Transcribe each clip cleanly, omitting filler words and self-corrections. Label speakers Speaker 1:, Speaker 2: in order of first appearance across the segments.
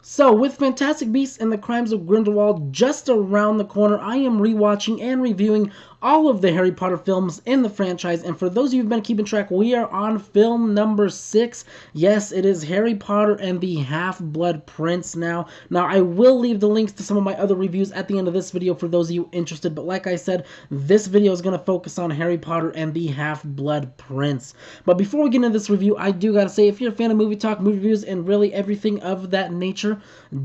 Speaker 1: So, with Fantastic Beasts and the Crimes of Grindelwald just around the corner, I am rewatching and reviewing all of the Harry Potter films in the franchise. And for those of you who've been keeping track, we are on film number 6. Yes, it is Harry Potter and the Half-Blood Prince now. Now, I will leave the links to some of my other reviews at the end of this video for those of you interested. But like I said, this video is going to focus on Harry Potter and the Half-Blood Prince. But before we get into this review, I do gotta say, if you're a fan of movie talk, movie reviews, and really everything of that nature,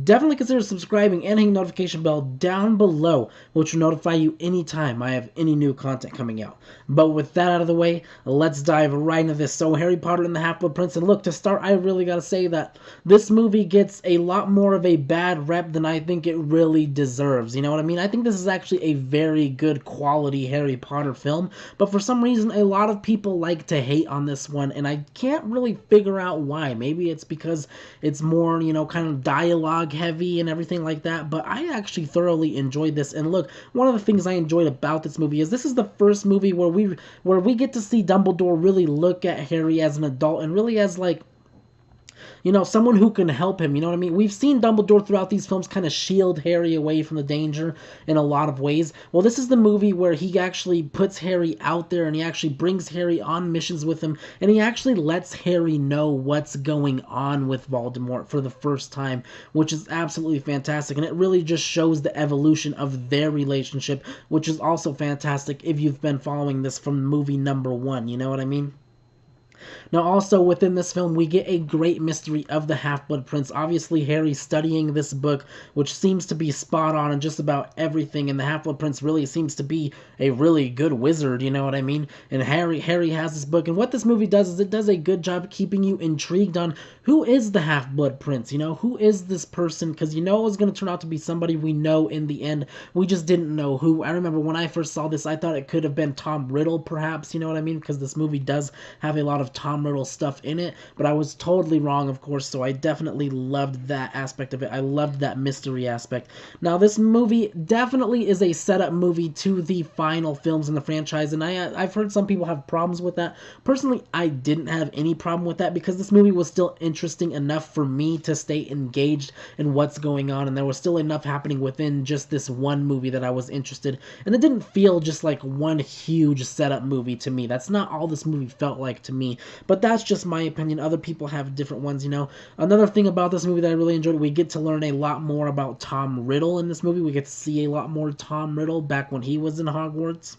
Speaker 1: definitely consider subscribing and hitting the notification bell down below, which will notify you anytime I have any new content coming out. But with that out of the way, let's dive right into this. So, Harry Potter and the Half-Blood Prince, and look, to start, I really gotta say that this movie gets a lot more of a bad rep than I think it really deserves. You know what I mean? I think this is actually a very good quality Harry Potter film, but for some reason, a lot of people like to hate on this one, and I can't really figure out why. Maybe it's because it's more, you know, kind of dialogue heavy and everything like that, but I actually thoroughly enjoyed this. And look, one of the things I enjoyed about this movie is this is the first movie where we get to see Dumbledore really look at Harry as an adult and really as, like, you know, someone who can help him. You know what I mean? We've seen Dumbledore throughout these films kind of shield Harry away from the danger in a lot of ways. Well, this is the movie where he actually puts Harry out there, and he actually brings Harry on missions with him, and he actually lets Harry know what's going on with Voldemort for the first time, which is absolutely fantastic. And it really just shows the evolution of their relationship, which is also fantastic if you've been following this from movie number 1. You know what I mean? Now, also within this film, we get a great mystery of the Half-Blood Prince. Obviously, Harry studying this book, which seems to be spot on in just about everything, and the Half-Blood Prince really seems to be a really good wizard, you know what I mean? And Harry has this book, and what this movie does is it does a good job keeping you intrigued on who is the Half-Blood Prince, you know? Who is this person? Because you know it was going to turn out to be somebody we know in the end. We just didn't know who. I remember when I first saw this, I thought it could have been Tom Riddle, perhaps, you know what I mean? Because this movie does have a lot of Tom Riddle stuff in it, but I was totally wrong, of course, so I definitely loved that aspect of it. I loved that mystery aspect. Now, this movie definitely is a setup movie to the final films in the franchise, and I've heard some people have problems with that. Personally, I didn't have any problem with that because this movie was still interesting enough for me to stay engaged in what's going on, and there was still enough happening within just this one movie that I was interested, and it didn't feel just like one huge setup movie to me. That's not all this movie felt like to me, but that's just my opinion. Other people have different ones, you know. Another thing about this movie that I really enjoyed, we get to learn a lot more about Tom Riddle in this movie. We get to see a lot more Tom Riddle back when he was in Hogwarts,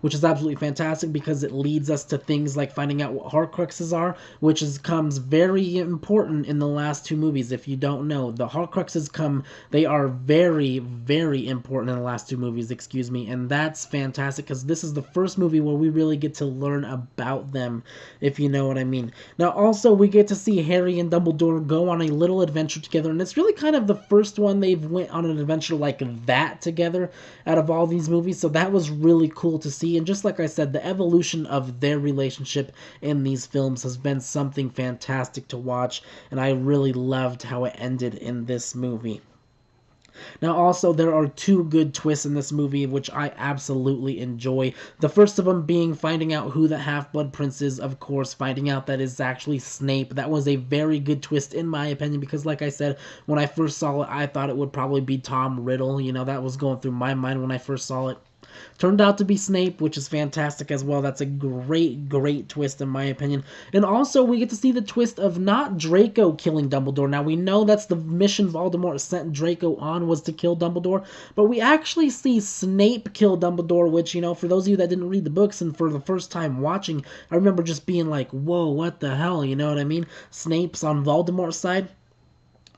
Speaker 1: which is absolutely fantastic because it leads us to things like finding out what Horcruxes are, which comes very important in the last 2 movies. If you don't know, the Horcruxes they are very, very important in the last 2 movies, excuse me, and that's fantastic because this is the first movie where we really get to learn about them, if you know what I mean. Now, also, we get to see Harry and Dumbledore go on a little adventure together, and it's really kind of the first one they've went on an adventure like that together out of all these movies, so that was really cool to see. And just like I said, the evolution of their relationship in these films has been something fantastic to watch, and I really loved how it ended in this movie. Now, also, there are 2 good twists in this movie, which I absolutely enjoy. The first of them being finding out who the Half-Blood Prince is, of course, finding out that it's actually Snape. That was a very good twist, in my opinion, because, like I said, when I first saw it, I thought it would probably be Tom Riddle. You know, that was going through my mind when I first saw it. Turned out to be Snape, which is fantastic as well. That's a great, great twist in my opinion. And also, we get to see the twist of not Draco killing Dumbledore. Now, we know that's the mission Voldemort sent Draco on, was to kill Dumbledore, but we actually see Snape kill Dumbledore, which, you know, for those of you that didn't read the books and for the first time watching, I remember just being like, whoa, what the hell, you know what I mean? Snape's on Voldemort's side,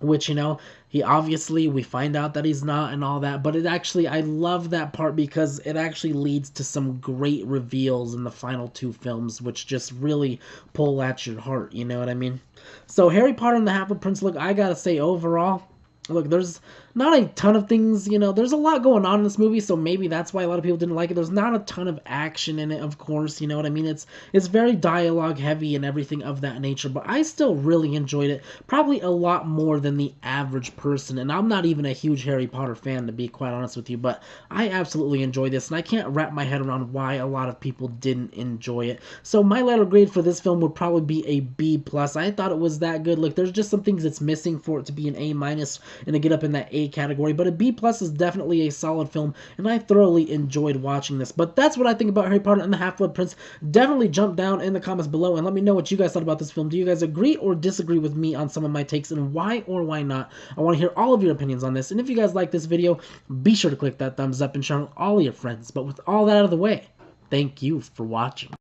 Speaker 1: which, you know, we find out that he's not and all that, but it actually, I love that part because it actually leads to some great reveals in the final 2 films, which just really pull at your heart, you know what I mean? So, Harry Potter and the Half-Blood Prince, look, I gotta say, overall, look, there's not a ton of things, you know, there's a lot going on in this movie, so maybe that's why a lot of people didn't like it. There's not a ton of action in it, of course, you know what I mean? It's very dialogue heavy and everything of that nature, but I still really enjoyed it, probably a lot more than the average person, and I'm not even a huge Harry Potter fan, to be quite honest with you, but I absolutely enjoy this, and I can't wrap my head around why a lot of people didn't enjoy it. So my letter grade for this film would probably be a B+. I thought it was that good. Look, there's just some things it's missing for it to be an A- and to get up in that A category, but a B+ is definitely a solid film, and I thoroughly enjoyed watching this. But that's what I think about Harry Potter and the Half-Blood Prince. Definitely jump down in the comments below and let me know what you guys thought about this film. Do you guys agree or disagree with me on some of my takes, and why or why not? I want to hear all of your opinions on this, and if you guys like this video, be sure to click that thumbs up and share with all of your friends. But with all that out of the way, thank you for watching.